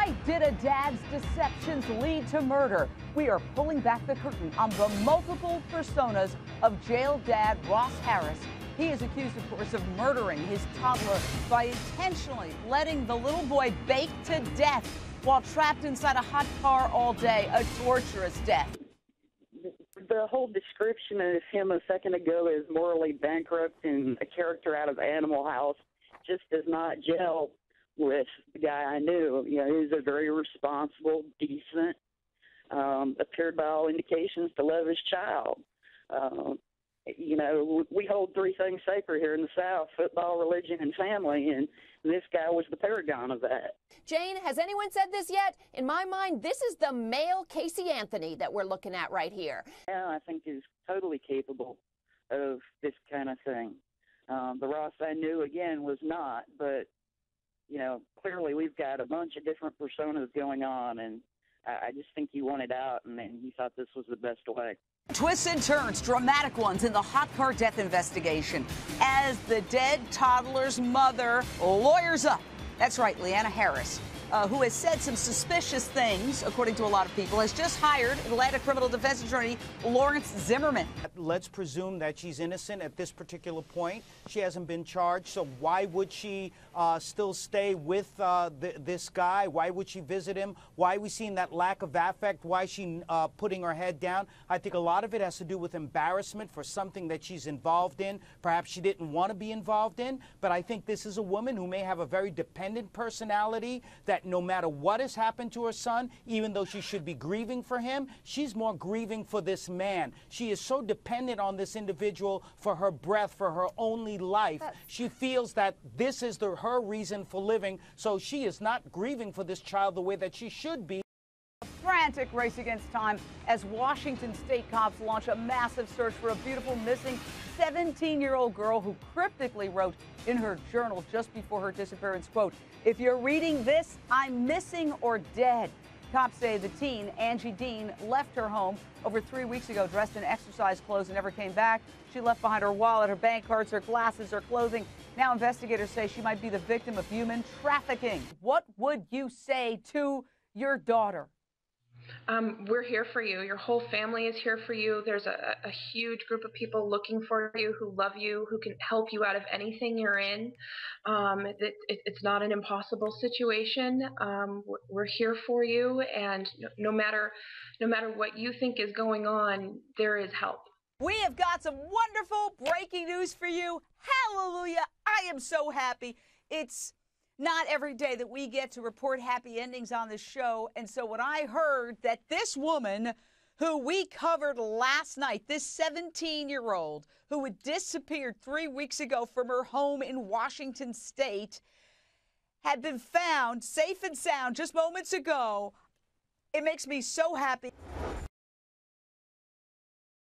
Why did a dad's deceptions lead to murder? We are pulling back the curtain on the multiple personas of jail dad Ross Harris. He is accused, of course, of murdering his toddler by intentionally letting the little boy bake to death while trapped inside a hot car all day, a torturous death. The whole description of him a second ago as morally bankrupt and a character out of Animal House just does not gel with the guy I knew. You know, he was a very responsible, decent, appeared by all indications to love his child. You know, we hold three things sacred here in the South: football, religion, and family, and this guy was the paragon of that. Jane, has anyone said this yet? In my mind, this is the male Casey Anthony that we're looking at right here. Yeah, I think is totally capable of this kind of thing. The Ross I knew, again, was not, but, you know, clearly we've got a bunch of different personas going on, and I just think he wanted out, and then he thought this was the best way. Twists and turns, dramatic ones in the hot car death investigation as the dead toddler's mother lawyers up. That's right, Leanna Harris, who has said some suspicious things, according to a lot of people, has just hired Atlanta criminal defense attorney Lawrence Zimmerman. Let's presume that she's innocent at this particular point. She hasn't been charged, so why would she still stay with this guy? Why would she visit him? Why are we seeing that lack of affect? Why is she putting her head down? I think a lot of it has to do with embarrassment for something that she's involved in. Perhaps she didn't want to be involved in, but I think this is a woman who may have a very dependent personality that no matter what has happened to her son, even though she should be grieving for him, she's more grieving for this man. She is so dependent on this individual for her breath, for her only life. She feels that this is her reason for living, so she is not grieving for this child the way that she should be. Frantic race against time as Washington state cops launch a massive search for a beautiful missing 17-year-old girl who cryptically wrote in her journal just before her disappearance, quote, "If you're reading this, I'm missing or dead." Cops say the teen, Angie Dean, left her home over 3 weeks ago dressed in exercise clothes and never came back. She left behind her wallet, her bank cards, her glasses, her clothing. Now investigators say she might be the victim of human trafficking. What would you say to your daughter? We're here for you. Your whole family is here for you. There's a huge group of people looking for you, who love you, who can help you out of anything you're in. It's not an impossible situation. We're here for you, and no matter what you think is going on, there is help. We have got some wonderful breaking news for you. Hallelujah. I am so happy. It's not every day that we get to report happy endings on this show. And so when I heard that this woman who we covered last night, this 17-year-old who had disappeared 3 weeks ago from her home in Washington state, had been found safe and sound just moments ago, it makes me so happy.